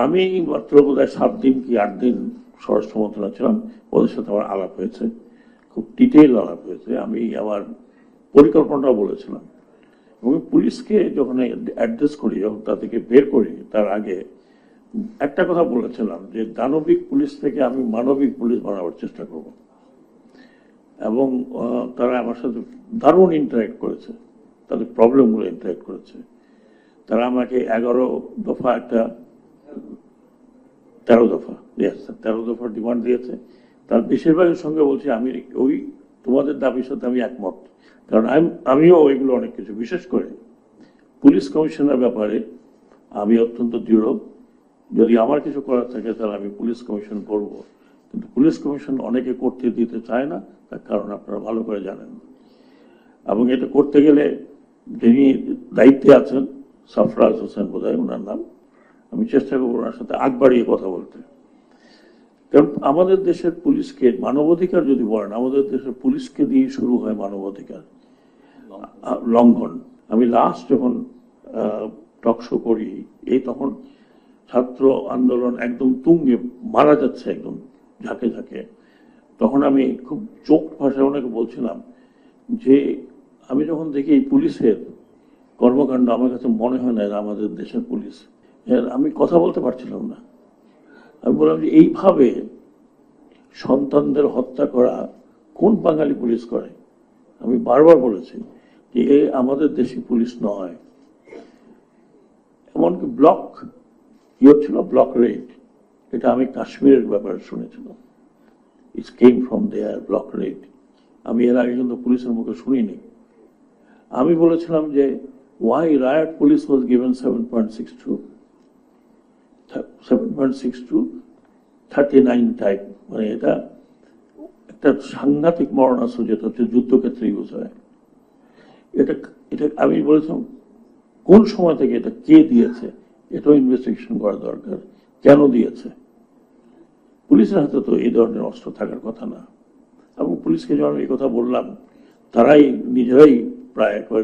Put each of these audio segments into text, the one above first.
আমি মাত্র বোধহয় 7 দিন কি 8 দিন স্বরাষ্ট্র মন্ত্রণালয় ছিলাম, ওদের সাথে আমার আলাপ হয়েছে, খুব ডিটেইল আলাপ হয়েছে। আমি আমার পরিকল্পনাটাও বলেছিলাম এবং পুলিশকে যখন অ্যাড্রেস করি, যখন তাদেরকে বের করি, তার আগে একটা কথা বলেছিলাম যে দানবিক পুলিশ থেকে আমি মানবিক পুলিশ বানাবার চেষ্টা করব। এবং তারা আমার সাথে দারুণ ইন্টারেক্ট করেছে, তাদের প্রবলেমগুলো ইন্টারেক্ট করেছে। তারা আমাকে 11 দফা একটা 13 দফা 13 দফার ডিমান্ড দিয়েছে। তার বেশিরভাগের সঙ্গে বলছি আমি ওই তোমাদের দাবির সাথে আমি একমত, কারণ আমিও ওইগুলো অনেক কিছু, বিশেষ করে পুলিশ কমিশনের ব্যাপারে আমি অত্যন্ত দৃঢ়। যদি আমার কিছু করার থাকে তাহলে আমি পুলিশ কমিশন করব, কিন্তু পুলিশ কমিশন অনেকে করতে দিতে চায় না, তার কারণ আপনারা ভালো করে জানেন। এবং এটা করতে গেলে যিনি দায়িত্বে আছেন, সরফরাজ হোসেন বোধহয় ওনার নাম, আমি চেষ্টা করবো ওনার সাথে আগ বাড়িয়ে কথা বলতে। কারণ আমাদের দেশের পুলিশকে মানবাধিকার যদি বলেন, আমাদের দেশের পুলিশকে দিয়ে শুরু হয় মানবাধিকার লঙ্ঘন। আমি লাস্ট যখন টকশো করি, এই তখন ছাত্র আন্দোলন একদম তুঙ্গে, মারা যাচ্ছে একদম ঝাঁকে ঝাঁকে, তখন আমি খুব চোখ ভাষায় ওনাকে বলছিলাম যে আমি যখন দেখি এই পুলিশের কর্মকাণ্ড, আমার কাছে মনে হয় না আমাদের দেশের পুলিশ। আমি কথা বলতে পারছিলাম না। আমি বললাম যে এইভাবে সন্তানদের হত্যা করা কোন বাঙালি পুলিশ করে? আমি বারবার বলেছি যে এ আমাদের দেশি পুলিশ নয়। এমনকি ব্লক কি হচ্ছিল, ব্লক রেড, এটা আমি কাশ্মীরের ব্যাপারে শুনেছিলাম। It came from there, block red. আমি এর আগে কিন্তু পুলিশের মুখে শুনিনি। আমি বলেছিলাম যে why riot police was given 7.62 39 type, মানে এটা একটা সাংঘাতিক মরণাস্ত্র, যেটা হচ্ছে যুদ্ধক্ষেত্রে ইউজ হয়। এটা এটা আমি বলেছিলাম কোন সময় থেকে এটা কে দিয়েছে, এটাও ইনভেস্টিগেশন করা দরকার, কেন দিয়েছে। পুলিশের হাতে তো এই ধরনের অস্ত্র থাকার কথা না। এবং পুলিশকে যখন এই কথা বললাম, তারাই নিজেরাই প্রায় একবার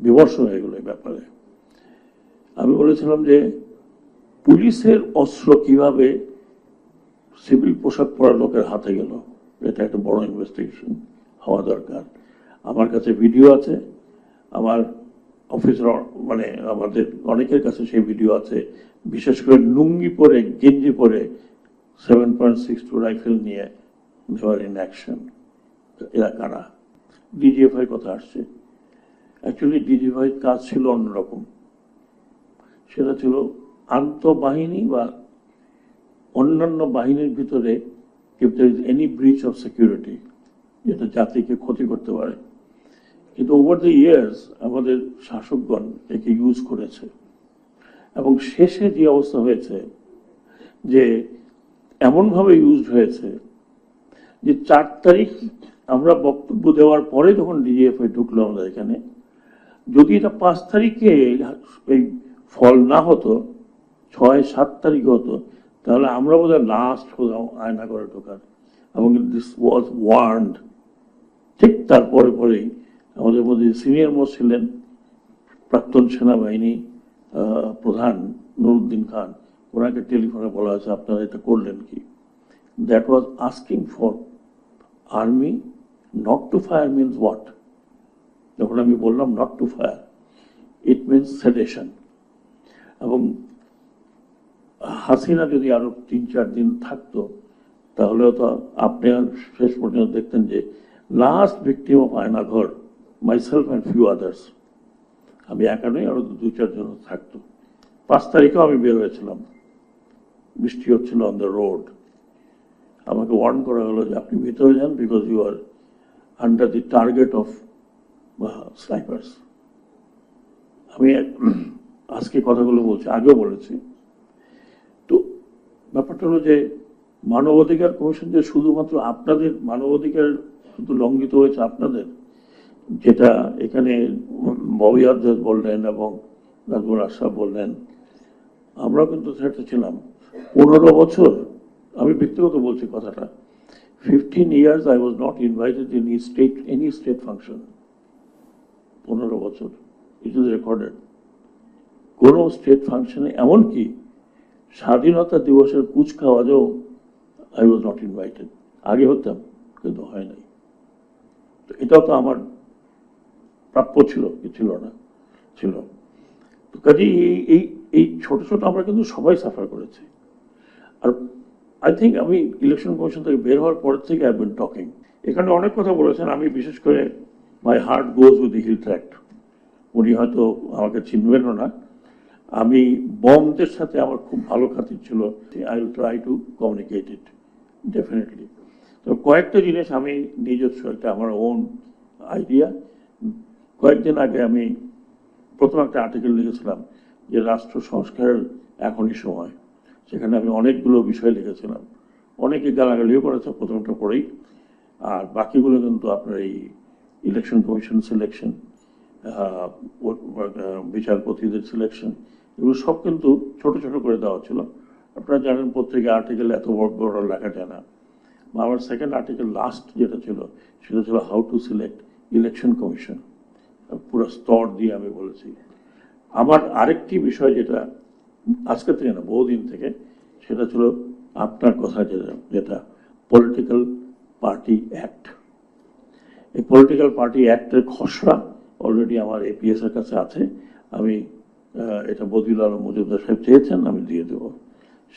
বিমর্ষ হয়ে গেল এই ব্যাপারে। আমি বলেছিলাম যে পুলিশের অস্ত্র কিভাবে সিভিল পোশাক পরা লোকের হাতে গেল, এটা একটা বড় ইনভেস্টিগেশন হওয়া দরকার। আমার কাছে ভিডিও আছে, আমার অফিসার মানে আমাদের অনেকের কাছে সেই ভিডিও আছে, বিশেষ করে লুঙ্গি পরে, গেঞ্জি পরে 7.62 রাইফেল নিয়ে দেওয়ার ইন অ্যাকশন। এরা কারা? ডিজিএফআই কথা আসছে। অ্যাকচুয়ালি ডিজিএফআই কাজ ছিল অন্যরকম। সেটা ছিল আন্তঃবাহিনী বা অন্যান্য বাহিনীর ভিতরে if there is any breach of security, যেটা জাতিকে ক্ষতি করতে পারে। কিন্তু ওভার দ্য ইয়ার্স আমাদের শাসকগণ একে ইউজ করেছে, এবং শেষে যে অবস্থা হয়েছে যে এমনভাবে ইউজ হয়েছে যে 4 তারিখ আমরা বক্তব্য দেওয়ার পরে যখন ডিজিএফআই ঢুকলো আমাদের এখানে, যদি এটা 5 তারিখে এই ফল না হতো, 6-7 তারিখে হতো, তাহলে আমরা বোধহয় লাস্ট হতাম আয়না করে ঢোকার। এবং দিস ওয়াজ ওয়ার্নড। ঠিক তারপরে পরেই আমাদের মধ্যে সিনিয়র মোস্ট ছিলেন প্রাক্তন সেনাবাহিনী প্রধান নুরুদ্দিন খান, ওনাকে টেলিফোনে বলা হয়েছে আপনারা এটা করলেন কি? That was asking for army not to fire means what? যখন আমি বললাম not to fire, it means sedation. এবং হাসিনা যদি আরো 3-4 দিন থাকতো, তাহলেও তো আপনি শেষ পর্যন্ত দেখতেন যে last victim of Aynaghor, myself and few others, আমি একা নই, আরো 2-4 জন থাকতো। 5 তারিখেও আমি বের হয়েছিলাম, বৃষ্টি হচ্ছিল অন দ্য রোড। আমাকে ওয়ার্ন করা হলো যে আপনি ভিতরে যান, because you are under the target of snipers. আমি আজকে কথাগুলো বলছি, আগেও বলেছি। তো ব্যাপারটা হলো যে মানবাধিকার কমিশন যে শুধুমাত্র আপনাদের মানবাধিকার শুধু লঙ্ঘিত হয়েছে আপনাদের, যেটা এখানে ববি আজাদ বললেন এবং নাজমুল আশরাফ বললেন, আমরা কিন্তু সেটা ছিলাম 15 বছর। আমি ব্যক্তিগত বলছি কথাটা, 15 years I was not invited in any state function. 15 বছর, ইট ইজ রেকর্ডেড। কোন স্টেট ফাংশনে, এমনকি স্বাধীনতা দিবসের কুচকাওয়াজেও আই ওয়াজ নট ইনভাইটেড। আগে হতাম, কিন্তু হয় নাই। তো এটাও তো আমার প্রাপ্য ছিল কি ছিল না, ছিল। তো কাজে এই এই ছোট ছোট আমরা কিন্তু সবাই সাফার করেছি। আর আই থিঙ্ক আমি ইলেকশন কমিশন থেকে বের হওয়ার পর থেকে আই বিন টকিং। এখানে অনেক কথা বলেছেন, আমি বিশেষ করে my heart goes with the hill tract. উনি হয়তো আমাকে চিনবেনও না। আমি বমদের সাথে আমার খুব ভালো খাতির ছিল। I will try to communicate it definitely. তো কয়েকটা জিনিস আমি নিজস্ব একটা আমার ওন আইডিয়া। কয়েকদিন আগে আমি প্রথম একটা আর্টিকেল লিখেছিলাম যে রাষ্ট্র সংস্কারের এখনই সময়। সেখানে আমি অনেকগুলো বিষয় লিখেছিলাম, অনেকে গালাগালিও করেছে প্রথমটা পড়েই। আর বাকিগুলো কিন্তু আপনার এই ইলেকশন কমিশন সিলেকশন, বিচারপতিদের সিলেকশন, এগুলো সব কিন্তু ছোট ছোট করে দেওয়া ছিল। আপনারা জানেন পত্রিকা আর্টিকেল এত বড় বড় লেখা যায় না। আমার সেকেন্ড আর্টিকেল লাস্ট যেটা ছিল সেটা ছিল how to select election commission, পুরো স্তর দিয়ে আমি বলেছি। আমার আরেকটি বিষয় যেটা আজকে থেকে না বহুদিন থেকে, সেটা ছিল আপনার কথা যেটা পলিটিক্যাল পার্টি অ্যাক্ট। এই পলিটিক্যাল পার্টি অ্যাক্টের খসড়া অলরেডি আমার এপিএস এর কাছে আছে। আমি এটা বদিউল আলম মজুমদার সাহেব চেয়েছেন, আমি দিয়ে দেব।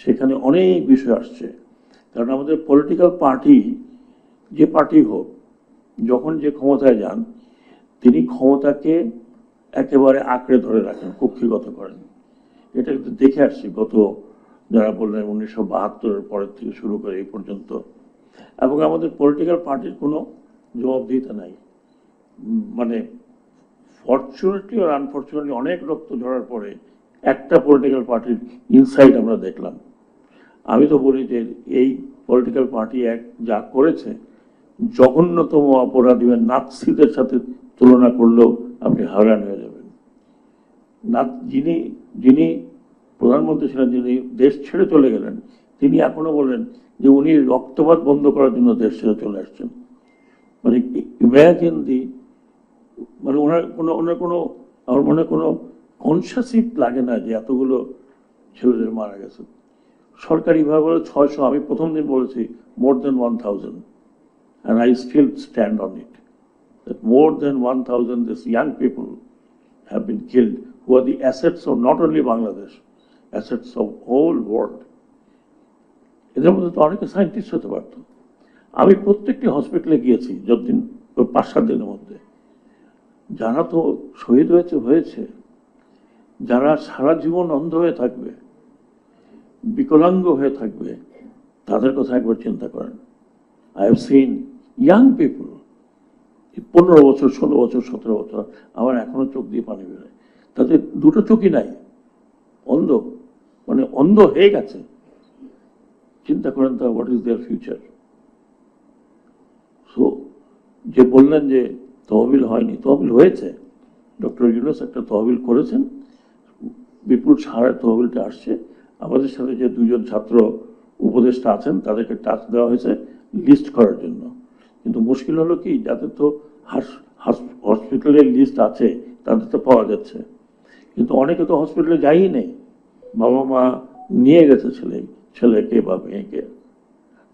সেখানে অনেক বিষয় আসছে, কারণ আমাদের পলিটিক্যাল পার্টি, যে পার্টি হোক, যখন যে ক্ষমতায় যান তিনি ক্ষমতাকে একেবারে আঁকড়ে ধরে রাখেন, কক্ষিগত করেন। এটা কিন্তু দেখে আসছি গত, যারা বললেন 1972-এর পরের থেকে শুরু করে এই পর্যন্ত। এবং আমাদের পলিটিক্যাল পার্টির কোনো জবাবদিহিতা নাই। মানে ফরচুনেটলি আর আনফরচুনেটলি অনেক রক্ত ঝরার পরে একটা পলিটিক্যাল পার্টির ইনসাইড আমরা দেখলাম। আমি তো বলি যে এই পলিটিক্যাল পার্টি এক যা করেছে, জঘন্যতম অপরাধী নাৎসিদের সাথে তুলনা করলেও আপনি হায়রান হয়ে যাবেন। যিনি যিনি প্রধানমন্ত্রী ছিলেন, যিনি দেশ ছেড়ে চলে গেলেন, তিনি এখনো বলেন যে উনি রক্তপাত বন্ধ করার জন্য দেশ ছেড়ে চলে আসছেন। মানে ইম্যাজিন দি, মানে ওনার কোনো আমার মনে কোনো কনসাসই লাগে না যে এতগুলো ছেলেদের মারা গেছে। সরকারিভাবে বলে 600, আমি প্রথম দিন বলেছি more than 1000, and I still stand on it, that more than 1000 these young people have been killed, who are the assets of not only Bangladesh, assets of whole world. এদের মধ্যে তো অনেকে সায়েন্টিস্ট হতে পারত। আমি প্রত্যেকটি হসপিটালে গিয়েছি যতদিন, 5-7 দিনের মধ্যে। যারা তো শহীদ হয়েছে, যারা সারা জীবন অন্ধ হয়ে থাকবে, বিকলাঙ্গ হয়ে থাকবে, তাদের কথা একবার চিন্তা করেন। I have seen young people, 15 বছর, 16 বছর, 17 বছর, আমার এখনো চোখ দিয়ে পানি বেরোয়। তাদের দুটো চোখই নাই, অন্ধ, মানে অন্ধ হয়ে গেছে। চিন্তা করেন তা, what is there future? So যে বললেন যে তহবিল হয়নি, তহবিল হয়েছে। ডক্টর ইউনূস একটা তহবিল করেছেন, বিপুল সারে তহবিলটা আসছে। আমাদের সাথে যে 2জন ছাত্র উপদেষ্টা আছেন তাদেরকে টাস্ক দেওয়া হয়েছে লিস্ট করার জন্য। কিন্তু মুশকিল হলো কি, যাদের তো হসপিটালের লিস্ট আছে তাদের তো পাওয়া যাচ্ছে, কিন্তু অনেকে তো হসপিটালে যায়ই নেই, বাবা মা নিয়ে গেছে ছেলেকে বা মেয়েকে,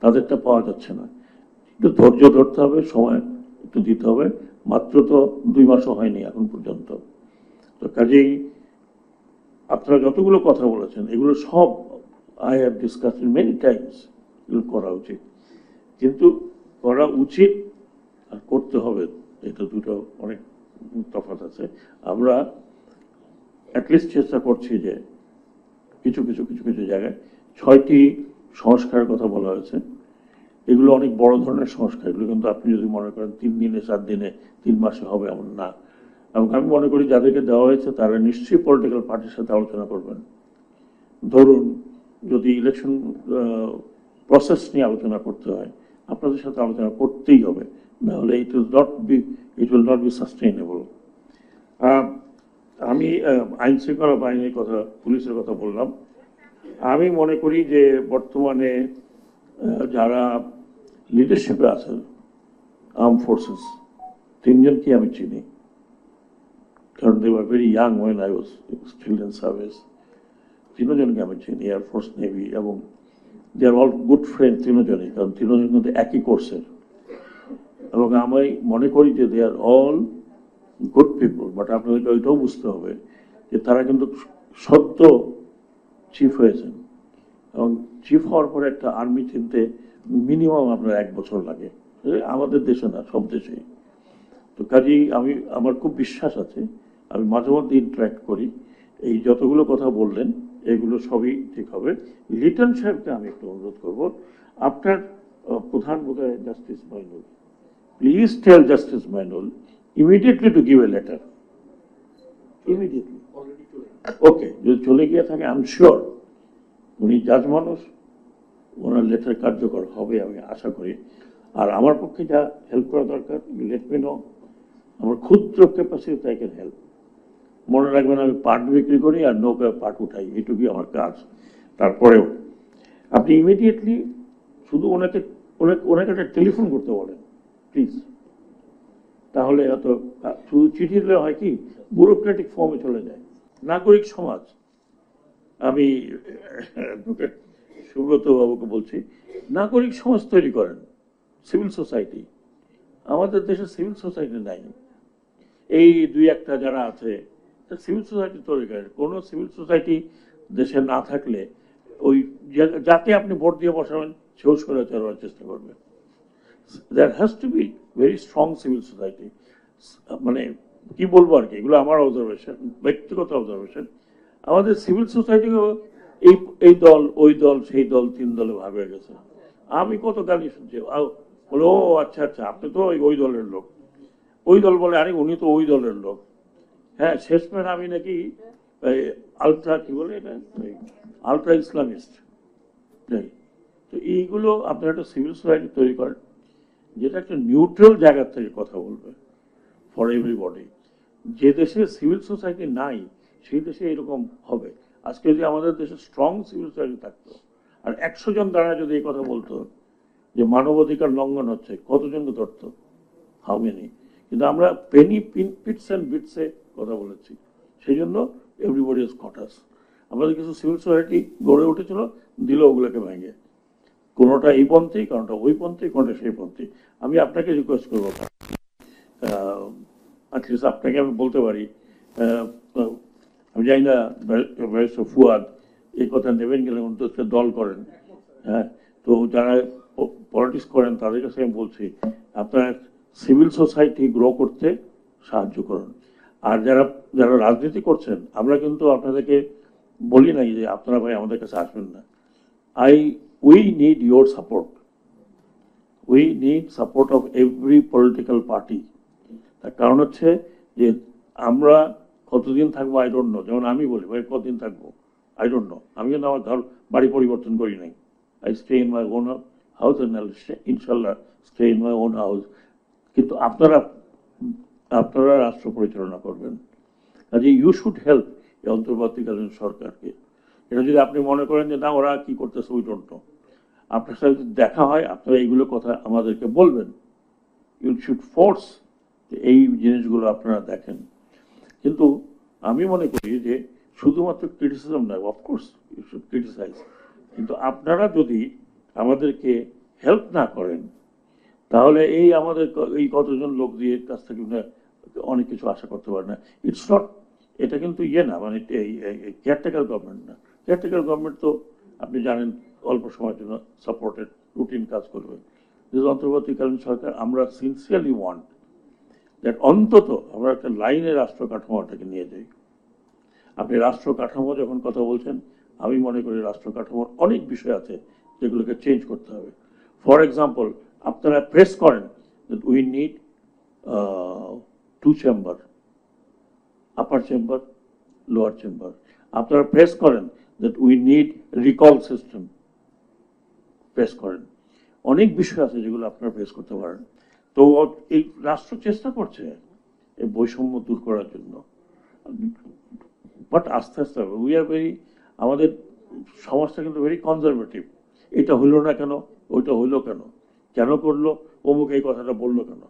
তাদেরটা পাওয়া যাচ্ছে না। একটু ধৈর্য ধরতে হবে, সময় একটু দিতে হবে। মাত্র তো 2 মাসও হয়নি এখন পর্যন্ত। তো কাজেই আপনারা যতগুলো কথা বলেছেন এগুলো সব I have discussed many Times, এগুলো করা উচিত। কিন্তু করা উচিত আর করতে হবে, এটা দুটো অনেক তফাৎ আছে। আমরা অ্যাটলিস্ট চেষ্টা করছি যে কিছু কিছু কিছু কিছু জায়গায় 6টি সংস্কারের কথা বলা হয়েছে। এগুলো অনেক বড় ধরনের সংস্কার। এগুলো কিন্তু আপনি যদি মনে করেন 3 দিনে, 7 দিনে, 3 মাসে হবে এমন না। এবং আমি মনে করি যাদেরকে দেওয়া হয়েছে তারা নিশ্চয়ই পলিটিক্যাল পার্টির সাথে আলোচনা করবেন। ধরুন যদি ইলেকশন প্রসেস নিয়ে আলোচনা করতে হয়, আপনাদের সাথে আলোচনা করতেই হবে, নাহলে it will not be sustainable. আমি আইন শৃঙ্খলা বাহিনীর কথা, পুলিশের কথা বললাম। আমি মনে করি যে বর্তমানে যারা লিডারশিপে আছেন আর্ম ফোর্সেস, 3জনকে আমি চিনি, কারণ they were very young when I was still in service. তিনজনকে আমি চিনি, এয়ারফোর্স, নেভি, এবং দে আর অল গুড ফ্রেন্ড তিনজনই, কারণ তিনজন কিন্তু একই কোর্সের। এবং আমি মনে করি যে দে আর অল গুড পিপল, বাট আপনাদেরকে ওইটাও বুঝতে হবে যে তারা কিন্তু সদ্য চিফ হয়েছেন, এবং চিফ হওয়ার পরে একটা আর্মি চিনতে মিনিমাম আপনার 1 বছর লাগে, আমাদের দেশে না, সব দেশেই। তো কাজেই আমার খুব বিশ্বাস আছে, আমি মাঝে মধ্যে ইন্টারাক্ট করি, এই যতগুলো কথা বললেন এগুলো সবই ঠিক হবে। লিটন সাহেবকে আমি একটু অনুরোধ করব, আপনার প্রধান বোধহয় justice Mainul, please tell justice Mainul immediately to give a letter, immediately. Okay, যদি চলে গিয়ে থাকে আই এম শিওর উনি জাজ মানুষ, ওনার লেটার কার্যকর হবে আমি আশা করি। আর আমার পক্ষে যা হেল্প করা দরকার ইউ লেট মি নো, আমার ক্ষুদ্র ক্যাপাসিটি আই ক্যান হেল্প। মনে রাখবেন আমি পাট বিক্রি করি আর নৌকায় পাট উঠাই, এটুকুই আমার কাজ। তারপরেও আপনি ইমিডিয়েটলি শুধু ওনাকে একটা টেলিফোন করতে বলেন প্লিজ, তাহলে এত শুধু চিঠি দিলে হয় কি ব্যুরোক্রেটিক ফর্মে চলে যায়। নাগরিক সমাজ, আমি সুব্রত বাবুকে বলছি, নাগরিক সমাজ তৈরি করেন, সিভিল সোসাইটি। আমাদের দেশে সিভিল সোসাইটি নাই, এই 2-1টা যারা আছে সিভিল সোসাইটি তৈরি করেন। কোনো সিভিল সোসাইটি দেশে না থাকলে ওই যাতে আপনি ভোট দিয়ে বসাবেন সেও সরে চলার চেষ্টা করবে। There has to be very strong civil society. মানে কি বলবো আর কি, এগুলো আমার অবজারভেশন, ব্যক্তিগত অবজারভেশন। আমাদের সিভিল সোসাইটিও এই দল ওই দল সেই দল 3 দলে ভাগ হয়ে গেছে। আমি কত গালি শুনছি, বলে ও আচ্ছা আচ্ছা আপনি তো ওই দলের লোক, ওই দল বলে আরে উনি তো ওই দলের লোক। হ্যাঁ, শেষমেশ আমি নাকি আলট্রা কি বলে এটা, আলট্রা ইসলামিস্ট। তো এইগুলো আপনার একটা সিভিল সোসাইটি তৈরি করেন যেটা একটা নিউট্রাল জায়গা থেকে কথা বলবে ফর এভরিবডি। যে দেশে সিভিল সোসাইটি নাই সেই দেশে এরকম হবে। আজকে যদি আমাদের দেশে স্ট্রং সিভিল সোসাইটি থাকতো আর 100 জন দাঁড়ায় যদি এই কথা বলতো যে মানবাধিকার লঙ্ঘন হচ্ছে, কতজনকে ধরতো? How many? কিন্তু আমরা পেনি পিটস অ্যান্ড বিটসে কথা বলেছি, সেই জন্য এভরিবডি ইজ কট আস। আমাদের কিছু সিভিল সোসাইটি গড়ে উঠেছিল, দিল ওগুলোকে ভেঙে, কোনোটা এই পন্থী, কোনোটা ওই পন্থী, কোনোটা সেই পন্থী। আমি আপনাকে রিকোয়েস্ট করবো, অ্যাটলিস্ট আপনাকে আমি বলতে পারি, আমি জানি না ফুয়াদ এই কথা নেবেন গেলে দল করেন, হ্যাঁ, তো যারা পলিটিক্স করেন তাদের কাছে আমি বলছি আপনারা সিভিল সোসাইটি গ্রো করতে সাহায্য করুন। আর যারা যারা রাজনীতি করছেন, আমরা কিন্তু আপনাদেরকে বলি নাই যে আপনারা ভাই আমাদের কাছে আসবেন না। We need your support, we need support of every political party. তার কারণ হচ্ছে যে আমরা কতদিন থাকবো আই ডোন্ট নো। যেমন আমি বলি ভাই কতদিন থাকবো আই ডোন্ট নো, আমি কিন্তু আমার বাড়ি পরিবর্তন করি নাই, I stay in my own house and ইনশাল্লাহ stay in my own house. কিন্তু আপনারা রাষ্ট্র পরিচালনা করবেন, কাজে ইউ শুড হেল্প এই অন্তর্বর্তীকালীন সরকারকে। এটা যদি আপনি মনে করেন যে না ওরা কি করতেছে উই ডোন্ট নো, আপনার সাথে যদি দেখা হয় আপনারা এইগুলো কথা আমাদেরকে বলবেন, ইউ শুড ফোর্স এই জিনিসগুলো আপনারা দেখেন। কিন্তু আমি মনে করি যে শুধুমাত্র ক্রিটিসিজম নয়, অফকোর্স ইউ শুড ক্রিটিসাইজ, কিন্তু আপনারা যদি আমাদেরকে হেল্প না করেন তাহলে আমাদের এই কতজন লোক দিয়ে কাছ থেকে অনেক কিছু আশা করতে পারে না। ইটস নট, এটা কিন্তু না, মানে কেয়ারটেকার গভর্নমেন্ট না। কেয়ারটেকার গভর্নমেন্ট তো আপনি জানেন অল্প সময়ের জন্য সাপোর্টেড রুটিন কাজ করবে। অন্তর্বর্তীকালীন সরকার আমরা সিনসিয়ারলি ওয়ান্ট দ্যাট অন্তত আমরা একটা লাইনে রাষ্ট্র কাঠামোটাকে নিয়ে যাই। আপনি রাষ্ট্র কাঠামো যখন কথা বলছেন, আমি মনে করি রাষ্ট্র কাঠামোর অনেক বিষয় আছে যেগুলোকে চেঞ্জ করতে হবে। ফর এক্সাম্পল, আপনারা প্রেস করেন that we need 2 chamber, upper chamber, lower chamber. আপনারা প্রেস করেন that we need recall system, press করেন। অনেক বিষয় আছে যেগুলো আপনারা প্রেস করতে পারেন। তো এই রাষ্ট্র চেষ্টা করছে এই বৈষম্য দূর করার জন্য, বাট আস্তে আস্তে হবে। উই আর ভেরি, আমাদের সমাজটা কিন্তু ভেরি কনজারভেটিভ। এটা হইল না কেন, ওইটা হইলো কেন, কেন করলো, অমুক এই কথাটা বললো কেন।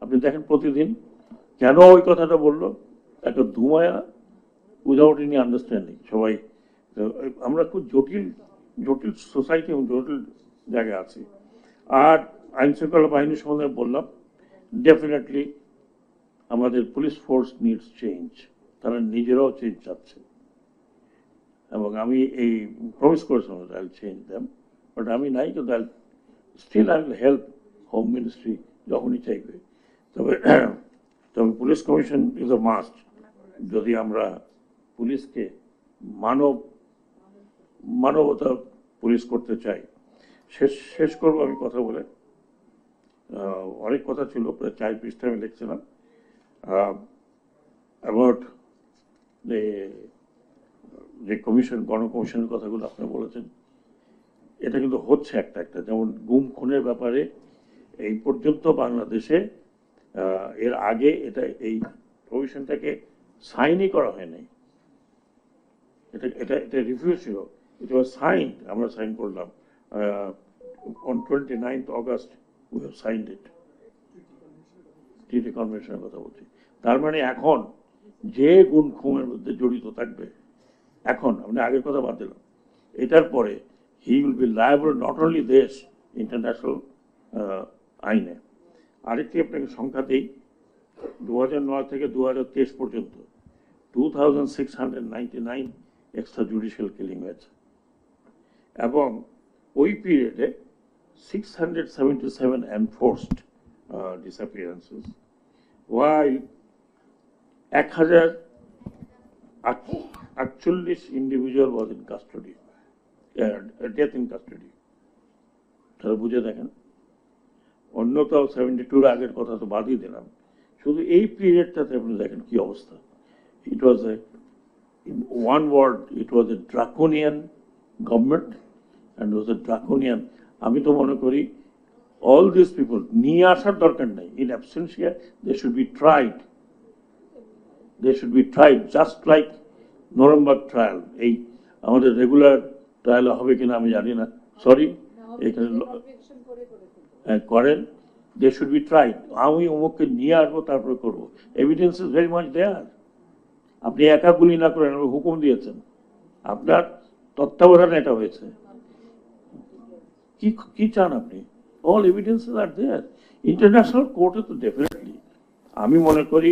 আপনি দেখেন প্রতিদিন কেন ওই কথাটা বললো, একটা ধুমায়া উইদাউট এনি আন্ডারস্ট্যান্ডিং। সবাই তো আমরা খুব জটিল জটিল সোসাইটি এবং জটিল জায়গায় আছি। আর আইন শৃঙ্খলা বাহিনী সম্বন্ধে বললাম, ডেফিনেটলি আমাদের পুলিশ ফোর্স নিডস চেঞ্জ, তারা নিজেরাও চেঞ্জ চাচ্ছে, এবং আমি এই প্রমিস করেছিলাম I will change them, but আমি নাই, কিন্তু still I will help home ministry যখনই চাইবে। তবে তবে police commission is a must, যদি আমরা পুলিশকে মানবতা পুলিশ করতে চাই। শেষ করবো আমি কথা বলে, অনেক কথা ছিল, প্রায় 4 পৃষ্ঠা আমি লিখছিলাম অ্যাবাউট যে কমিশন, গণকমিশনের কথাগুলো আপনি বলেছেন, এটা কিন্তু হচ্ছে একটা একটা, যেমন গুম খুনের ব্যাপারে এই পর্যন্ত বাংলাদেশে এর আগে এই কমিশনটাকে সাইনই করা হয়নি। এটা রিভিউ ছিল, ইট ওয়াজ সাইন, আমরা সাইন করলাম on 29th August we have signed it, ট্রিটি কনভেনশনের কথা বলছি। তার মানে এখন যে গুম খুনের মধ্যে জড়িত থাকবে, এখন আপনি আগের কথা বাদ দিলাম, এটার পরে he will be liable not only দেশ, ইন্টারন্যাশনাল আইনে। আরেকটি আপনাকে সংখ্যা দিই, 2009 থেকে 2023 পর্যন্ত 2699 এক্সট্রা জুডিশিয়াল কিলিং হয়েছে, এবং ওই পিরিয়ডে 677 enforced disappearances, while 1048 individual was in custody, death in custody। তাহলে বুঝে দেখেন, অন্য তো 72 আগের কথা তো বাদই দিলাম, শুধু এই পিরিয়ডটাতে আপনি দেখেন কি অবস্থা। ইট ওয়াজ in one word, it was a draconian government, and it was a draconian, আমি তো মনে করি all these people নিয়ে আসার দরকার নাই, in absentia they should be tried, just like নরমবাগ ট্রায়াল। এই আমাদের রেগুলার ট্রায়াল হবে কিনা আমি জানি না, সরি, এখানে করেন, দে শুড বি ট্রাইড। আমি অমুককে নিয়ে আসবো, তারপরে করবো, evidence is very much there. আপনি একা গুলি না করেন, হুকুম দিয়েছেন, আপনার তত্ত্বাবধানে এটা হয়েছে, কি চান আপনি? অল এভিডেন্সেস আর দেয়ার। ইন্টারন্যাশনাল কোর্টে তো ডেফিনেটলি, আমি মনে করি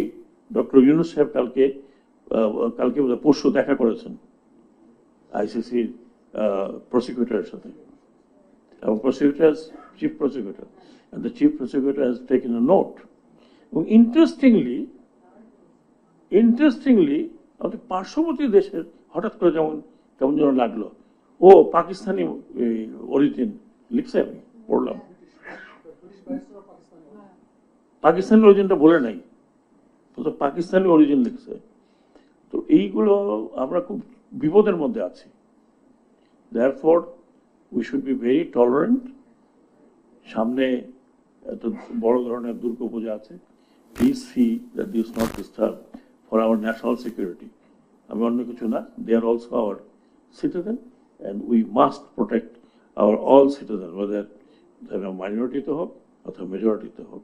ডক্টর ইউনূস সাহেব কালকে পরশু দেখা করেছেন আইসিসির প্রসিকিউটরের সাথে, এবং chief prosecutor, and the chief prosecutor has taken a note. এবং ইন্টারেস্টিংলি আমাদের পার্শ্ববর্তী দেশের হঠাৎ করে কেমন যেন লাগলো, ও পাকিস্তানি অরিজিন লিখছে, আমি পড়লাম, পাকিস্তানি অরিজিনটা বলে নাই, তো পাকিস্তানি অরিজিন লিখছে। তো এইগুলো আমরা খুব বিপদের মধ্যে আছি। Therefore, we should be very tolerant. সামনে এত বড় ধরনের দুর্গাপূজা আছে, please see that this is not disturbed for our national security. আমি অন্য কিছু না, they are also our citizen, and we must protect our all citizens, whether minority তো হোক অথবা মেজরিটিতে হোক।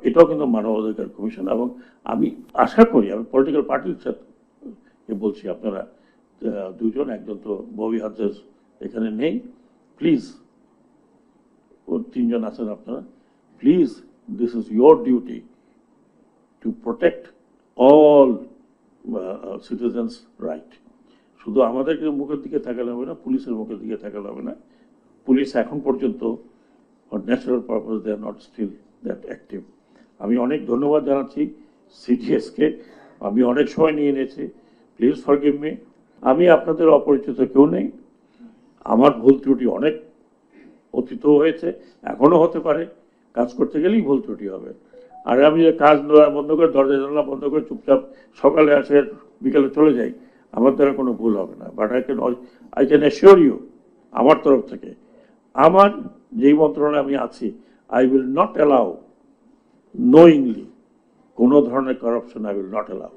এটাও কিন্তু মানবাধিকার কমিশন, এবং আমি আশা করি, আমি পলিটিক্যাল পার্টির সাথে বলছি, আপনারা দুজন, একজন তো ববি হাজেজ এখানে নেই, প্লিজ, ও 3 জন আছেন আপনারা, please, this is your duty to protect all citizens right. শুধু আমাদেরকে মুখের দিকে তাকালে হবে না, পুলিশের মুখের দিকে তাকালে হবে না। পুলিশ এখন পর্যন্ত natural purpose they are not still that active. আমি অনেক ধন্যবাদ জানাচ্ছি সিটিএসকে, আমি অনেক সময় নিয়ে নিয়েছি, প্লিজ ফরগিভ মি। আমি আপনাদের অপরিচিত কেউ নেই, আমার ভুল ত্রুটি অনেক অতীত হয়েছে, এখনো হতে পারে, কাজ করতে গেলেই ভুল ত্রুটি হবে। আর আমি কাজ বন্ধ করে, দরজা জানলা বন্ধ করে চুপচাপ সকালে আসে বিকালে চলে যাই, আমার দ্বারা কোনো ভুল হবে না। But I can assure you, আমার তরফ থেকে, আমার যেই মন্ত্রণালয়ে আমি আছি, I will not allow knowingly কোনো ধরনের corruption, I will not allow.